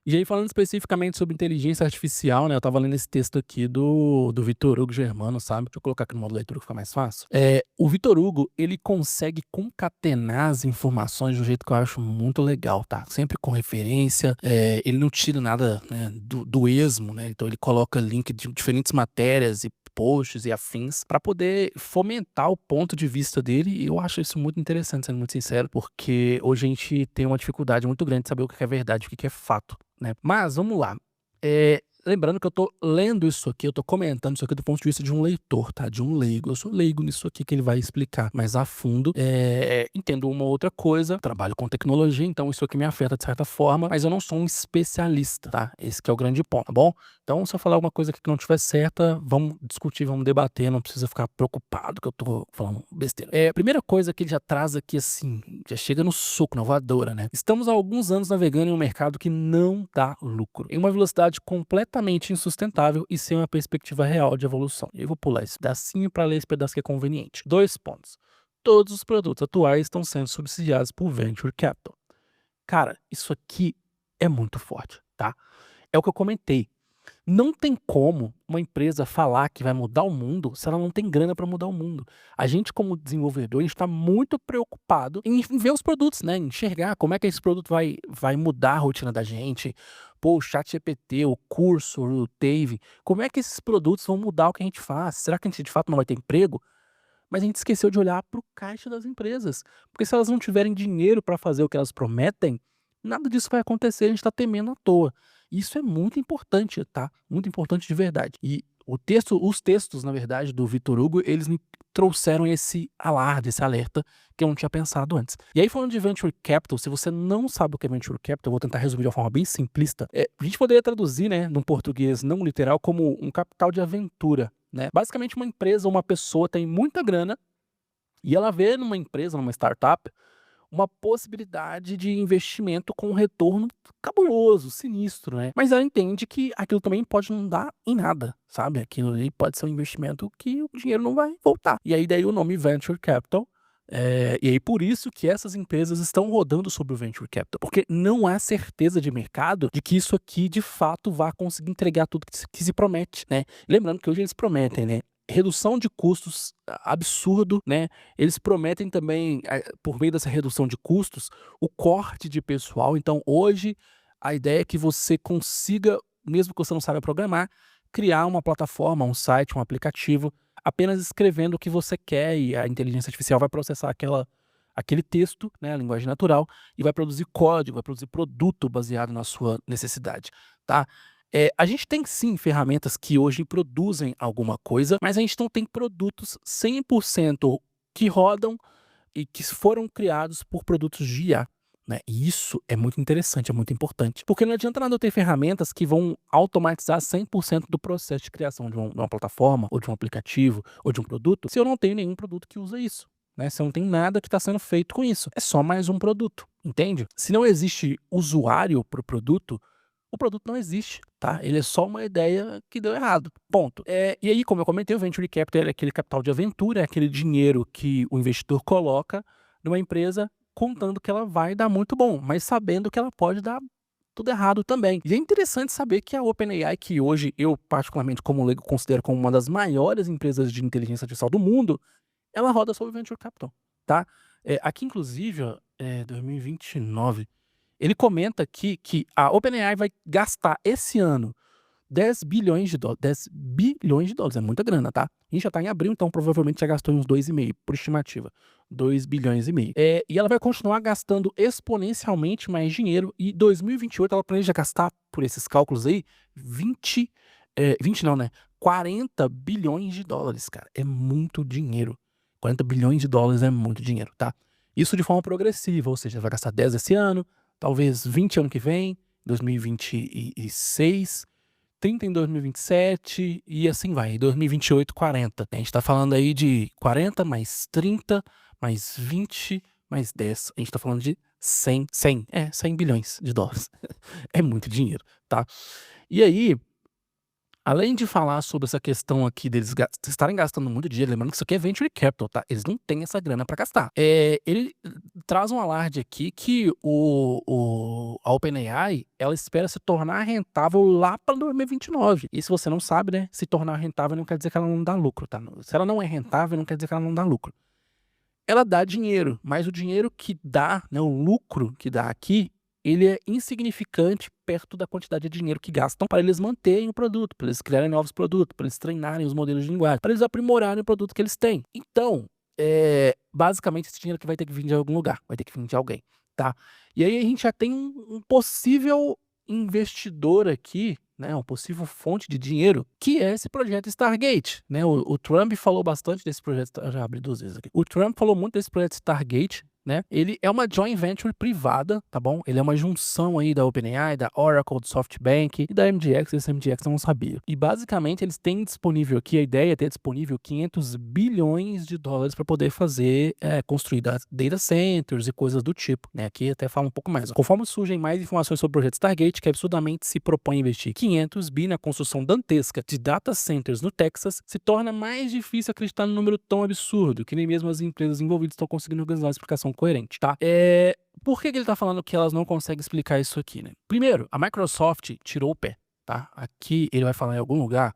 E aí, falando especificamente sobre inteligência artificial, né, eu estava lendo esse texto aqui do Vitor Hugo Germano, sabe? Deixa eu colocar aqui no modo leitura que fica mais fácil. O Vitor Hugo, ele consegue concatenar as informações de um jeito que eu acho muito legal, tá? Sempre com referência, ele não tira nada, né, do esmo, né? Então ele coloca link de diferentes matérias e posts e afins para poder fomentar o ponto de vista dele, e eu acho isso muito interessante, sendo muito sincero, porque hoje a gente tem uma dificuldade muito grande de saber o que é verdade e o que é fato, né. Mas vamos lá, lembrando que eu tô lendo isso aqui, eu tô comentando isso aqui do ponto de vista de um leitor, tá, de um leigo. Eu sou leigo nisso aqui que ele vai explicar mais a fundo. Entendo uma outra coisa, trabalho com tecnologia, então isso aqui me afeta de certa forma, mas eu não sou um especialista, tá? Esse que é o grande ponto, tá bom? Então, se eu falar alguma coisa aqui que não estiver certa, vamos discutir, vamos debater, não precisa ficar preocupado que eu tô falando besteira. Primeira coisa que ele já traz aqui, assim, já chega no soco, na voadora, né? Estamos há alguns anos navegando em um mercado que não dá lucro, em uma velocidade completamente insustentável e sem uma perspectiva real de evolução. Eu vou pular esse pedacinho para ler esse pedaço que é conveniente. 2 pontos. Todos os produtos atuais estão sendo subsidiados por Venture Capital. Cara, isso aqui é muito forte, tá? É o que eu comentei. Não tem como uma empresa falar que vai mudar o mundo se ela não tem grana para mudar o mundo. A gente, como desenvolvedor, a gente está muito preocupado em ver os produtos, né? Enxergar como é que esse produto vai mudar a rotina da gente. Pô, o ChatGPT, o curso, o Tave, como é que esses produtos vão mudar o que a gente faz? Será que a gente de fato não vai ter emprego? Mas a gente esqueceu de olhar para o caixa das empresas. Porque se elas não tiverem dinheiro para fazer o que elas prometem, nada disso vai acontecer, a gente está temendo à toa. Isso é muito importante, tá? Muito importante de verdade. E os textos, na verdade, do Vitor Hugo, eles me trouxeram esse alarde, esse alerta que eu não tinha pensado antes. E aí, falando de Venture Capital, se você não sabe o que é Venture Capital, eu vou tentar resumir de uma forma bem simplista. A gente poderia traduzir, né, num português não literal, como um capital de aventura, né? Basicamente, uma empresa ou uma pessoa tem muita grana e ela vê numa empresa, numa startup, uma possibilidade de investimento com um retorno cabuloso, sinistro, né. Mas ela entende que aquilo também pode não dar em nada, sabe. Aquilo ali pode ser um investimento que o dinheiro não vai voltar. E aí daí o nome Venture Capital, e aí por isso que essas empresas estão rodando sobre o Venture Capital, porque não há certeza de mercado de que isso aqui de fato vá conseguir entregar tudo que se promete, né. Lembrando que hoje eles prometem, né, redução de custos absurdo, né. Eles prometem também, por meio dessa redução de custos, o corte de pessoal. Então, hoje, a ideia é que você consiga, mesmo que você não saiba programar, criar uma plataforma, um site, um aplicativo, apenas escrevendo o que você quer e a inteligência artificial vai processar aquele texto, né, a linguagem natural, e vai produzir código, vai produzir produto baseado na sua necessidade, tá? A gente tem sim ferramentas que hoje produzem alguma coisa, mas a gente não tem produtos 100% que rodam e que foram criados por produtos de IA, né. E isso é muito interessante, é muito importante, porque não adianta nada eu ter ferramentas que vão automatizar 100% do processo de criação de uma plataforma, ou de um aplicativo, ou de um produto, se eu não tenho nenhum produto que usa isso, né, se eu não tenho nada que está sendo feito com isso. É só mais um produto, entende? Se não existe usuário para o produto não existe, tá? Ele é só uma ideia que deu errado, ponto. E aí, como eu comentei, o Venture Capital é aquele capital de aventura, é aquele dinheiro que o investidor coloca numa empresa contando que ela vai dar muito bom, mas sabendo que ela pode dar tudo errado também. E é interessante saber que a OpenAI, que hoje eu particularmente como leigo considero como uma das maiores empresas de inteligência artificial do mundo, ela roda sobre Venture Capital, tá? Aqui inclusive, ó, 2029, ele comenta aqui que a OpenAI vai gastar esse ano US$ 10 bilhões, US$ 10 bilhões, é muita grana, tá? A gente já tá em abril, então provavelmente já gastou uns 2,5, por estimativa, 2,5 bilhões. E ela vai continuar gastando exponencialmente mais dinheiro, e 2028 ela planeja gastar, por esses cálculos aí, 20 não, né, US$ 40 bilhões, cara. É muito dinheiro. US$ 40 bilhões é muito dinheiro, tá? Isso de forma progressiva, ou seja, vai gastar 10 esse ano, talvez 20 ano que vem, 2026, 30 em 2027 e assim vai, em 2028, 40. A gente tá falando aí de 40 mais 30 mais 20 mais 10. A gente tá falando de 100 bilhões de dólares. É muito dinheiro, tá? E aí, Além de falar sobre essa questão aqui deles estarem gastando muito dinheiro, lembrando que isso aqui é venture capital, tá? Eles não têm essa grana para gastar. Ele traz um alarde aqui que a OpenAI, ela espera se tornar rentável lá para 2029. E se você não sabe, né, se tornar rentável não quer dizer que ela não dá lucro, tá? Se ela não é rentável, não quer dizer que ela não dá lucro. Ela dá dinheiro, mas o dinheiro que dá, né, o lucro que dá aqui, ele é insignificante perto da quantidade de dinheiro que gastam para eles manterem o produto, para eles criarem novos produtos, para eles treinarem os modelos de linguagem, para eles aprimorarem o produto que eles têm. Então, basicamente, esse dinheiro que vai ter que vir de algum lugar, vai ter que vir de alguém, tá? E aí a gente já tem um possível investidor aqui, né, uma possível fonte de dinheiro, que é esse projeto Stargate, né? O Trump falou bastante desse projeto, eu já abri 2 vezes aqui. O Trump falou muito desse projeto Stargate, né? Ele é uma joint venture privada, tá bom? Ele é uma junção aí da OpenAI, da Oracle, do SoftBank e da MGX. Esse MGX eu não sabia. E basicamente eles têm disponível aqui, a ideia é ter disponível 500 bilhões de dólares para poder fazer, construir data centers e coisas do tipo, né? Aqui até fala um pouco mais. Conforme surgem mais informações sobre o projeto Stargate, que absurdamente se propõe a investir 500 bi na construção dantesca de data centers no Texas, se torna mais difícil acreditar num número tão absurdo que nem mesmo as empresas envolvidas estão conseguindo organizar uma explicação coerente, tá? Por que ele tá falando que elas não conseguem explicar isso aqui, né? Primeiro, a Microsoft tirou o pé, tá? Aqui ele vai falar em algum lugar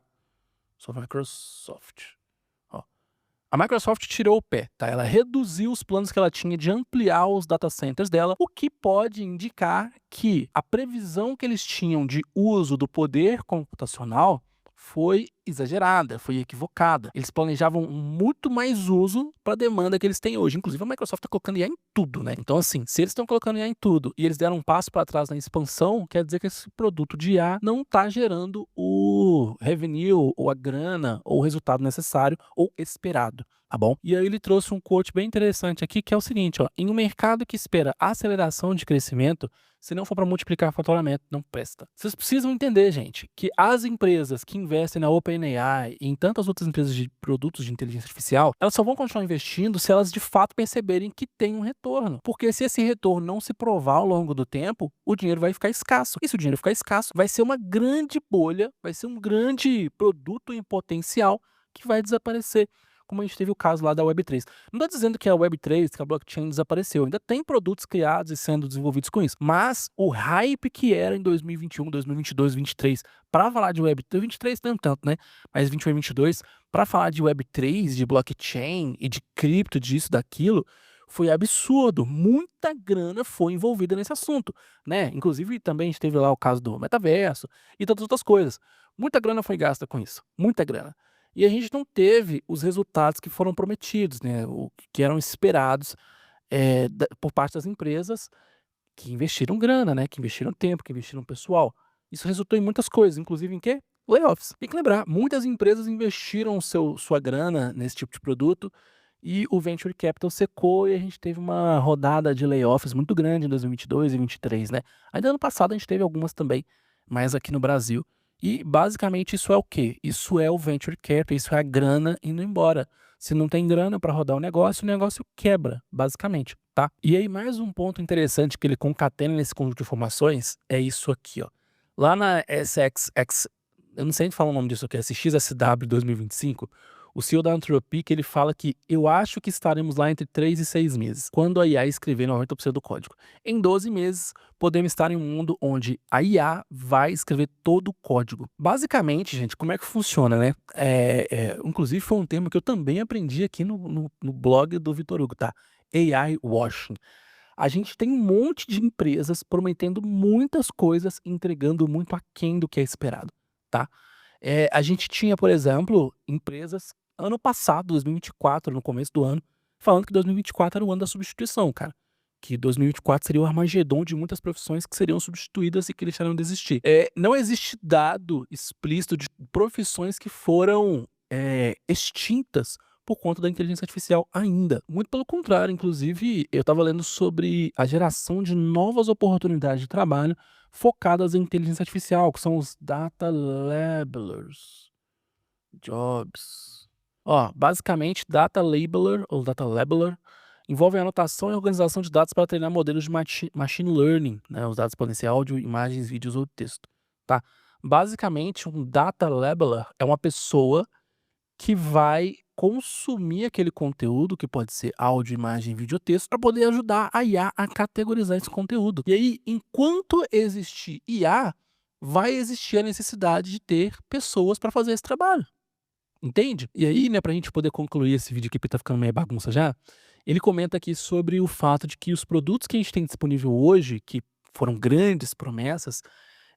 sobre a Microsoft. Ó. A Microsoft tirou o pé, tá? Ela reduziu os planos que ela tinha de ampliar os data centers dela, o que pode indicar que a previsão que eles tinham de uso do poder computacional foi exagerada, foi equivocada. Eles planejavam muito mais uso para a demanda que eles têm hoje. Inclusive, a Microsoft está colocando IA em tudo, né? Então, assim, se eles estão colocando IA em tudo e eles deram um passo para trás na expansão, quer dizer que esse produto de IA não está gerando o revenue, ou a grana, ou o resultado necessário ou esperado. Tá bom? E aí ele trouxe um quote bem interessante aqui, que é o seguinte, ó: em um mercado que espera aceleração de crescimento, se não for para multiplicar faturamento, não presta. Vocês precisam entender, gente, que as empresas que investem na OpenAI e em tantas outras empresas de produtos de inteligência artificial, elas só vão continuar investindo se elas de fato perceberem que tem um retorno. Porque se esse retorno não se provar ao longo do tempo, o dinheiro vai ficar escasso. E se o dinheiro ficar escasso, vai ser uma grande bolha, vai ser um grande produto em potencial que vai desaparecer, como a gente teve o caso lá da Web3. Não estou dizendo que a Web3, que a blockchain desapareceu, ainda tem produtos criados e sendo desenvolvidos com isso, mas o hype que era em 2021, 2022, 2023, para falar de Web3, 2023 não tanto, né, mas 21 e 22, para falar de Web3, de blockchain e de cripto, disso, daquilo, foi absurdo. Muita grana foi envolvida nesse assunto, né? Inclusive também a gente teve lá o caso do metaverso e tantas outras coisas. Muita grana foi gasta com isso, muita grana. E a gente não teve os resultados que foram prometidos, né, o que eram esperados, por parte das empresas que investiram grana, né, que investiram tempo, que investiram pessoal. Isso resultou em muitas coisas, inclusive em quê? Layoffs. Tem que lembrar, muitas empresas investiram sua grana nesse tipo de produto e o venture capital secou e a gente teve uma rodada de layoffs muito grande em 2022 e 2023, né. Ainda ano passado a gente teve algumas também, mas aqui no Brasil. E basicamente isso é o quê? Isso é o venture capital, isso é a grana indo embora. Se não tem grana para rodar o negócio quebra, basicamente, tá? E aí mais um ponto interessante que ele concatena nesse conjunto de informações é isso aqui, ó. Lá na SXX, eu não sei nem falar o nome disso aqui, SXSW 2025, o CEO da Anthropic, ele fala que eu acho que estaremos lá entre 3 e 6 meses, quando a IA escrever 90% do código. Em 12 meses, podemos estar em um mundo onde a IA vai escrever todo o código. Basicamente, gente, como é que funciona, né? Inclusive foi um termo que eu também aprendi aqui no blog do Vitor Hugo, tá? AI washing. A gente tem um monte de empresas prometendo muitas coisas, entregando muito aquém do que é esperado, tá? A gente tinha, por exemplo, empresas ano passado, 2024, no começo do ano, falando que 2024 era o ano da substituição, cara. Que 2024 seria o Armagedon de muitas profissões que seriam substituídas e que deixariam de existir. Não existe dado explícito de profissões que foram extintas por conta da inteligência artificial ainda. Muito pelo contrário, inclusive, eu estava lendo sobre a geração de novas oportunidades de trabalho focadas em inteligência artificial, que são os data labelers. Jobs. Ó, basicamente, data labeler ou data labeler envolve a anotação e organização de dados para treinar modelos de machine learning, né, os dados podem ser áudio, imagens, vídeos ou texto, tá? Basicamente, um data labeler é uma pessoa que vai consumir aquele conteúdo, que pode ser áudio, imagem, vídeo ou texto, para poder ajudar a IA a categorizar esse conteúdo. E aí, enquanto existir IA, vai existir a necessidade de ter pessoas para fazer esse trabalho. Entende? E aí, né, pra gente poder concluir esse vídeo aqui, porque tá ficando meio bagunça já, ele comenta aqui sobre o fato de que os produtos que a gente tem disponível hoje, que foram grandes promessas,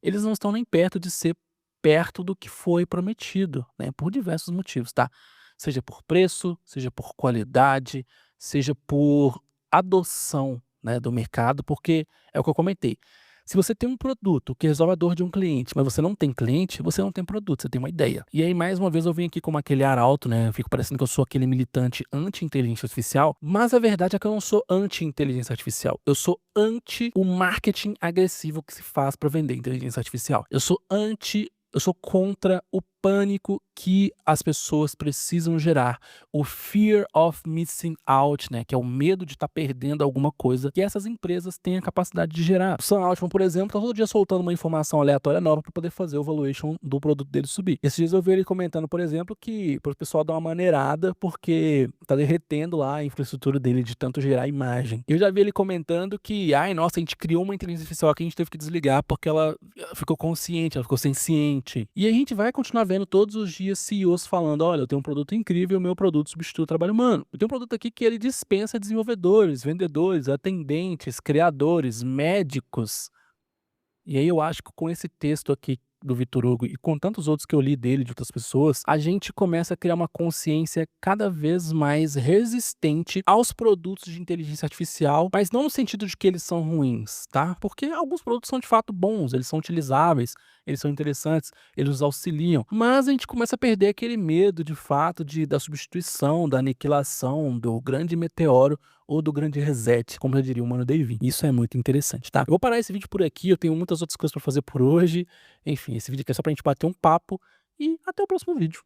eles não estão nem perto de ser perto do que foi prometido, né, por diversos motivos, tá? Seja por preço, seja por qualidade, seja por adoção, né, do mercado, porque é o que eu comentei. Se você tem um produto que resolve a dor de um cliente, mas você não tem cliente, você não tem produto, você tem uma ideia. E aí, mais uma vez, eu venho aqui com aquele ar alto, né? Eu fico parecendo que eu sou aquele militante anti-inteligência artificial, mas a verdade é que eu não sou anti-inteligência artificial. Eu sou anti o marketing agressivo que se faz para vender inteligência artificial. Eu sou contra o pânico que as pessoas precisam gerar, o fear of missing out, né, que é o medo de estar perdendo alguma coisa que essas empresas têm a capacidade de gerar. O Sam Altman, por exemplo, tá todo dia soltando uma informação aleatória nova para poder fazer o valuation do produto dele subir. Esses dias eu vi ele comentando, por exemplo, que para o pessoal dar uma maneirada porque tá derretendo lá a infraestrutura dele de tanto gerar imagem. Eu já vi ele comentando que, ai, nossa, a gente criou uma inteligência artificial que a gente teve que desligar porque ela ficou consciente, ela ficou senciente. E a gente vai continuar vendo todos os dias CEOs falando, olha, eu tenho um produto incrível, o meu produto substitui o trabalho humano. Eu tenho um produto aqui que ele dispensa desenvolvedores, vendedores, atendentes, criadores, médicos. E aí eu acho que com esse texto aqui do Vitor Hugo e com tantos outros que eu li dele de outras pessoas, a gente começa a criar uma consciência cada vez mais resistente aos produtos de inteligência artificial, mas não no sentido de que eles são ruins, tá? Porque alguns produtos são de fato bons, eles são utilizáveis, eles são interessantes, eles nos auxiliam, mas a gente começa a perder aquele medo de fato da substituição, da aniquilação, do grande meteoro ou do grande reset, como já diria o Mano Davin. Isso é muito interessante, tá? Eu vou parar esse vídeo por aqui, eu tenho muitas outras coisas pra fazer por hoje. Enfim, esse vídeo aqui é só pra gente bater um papo e até o próximo vídeo.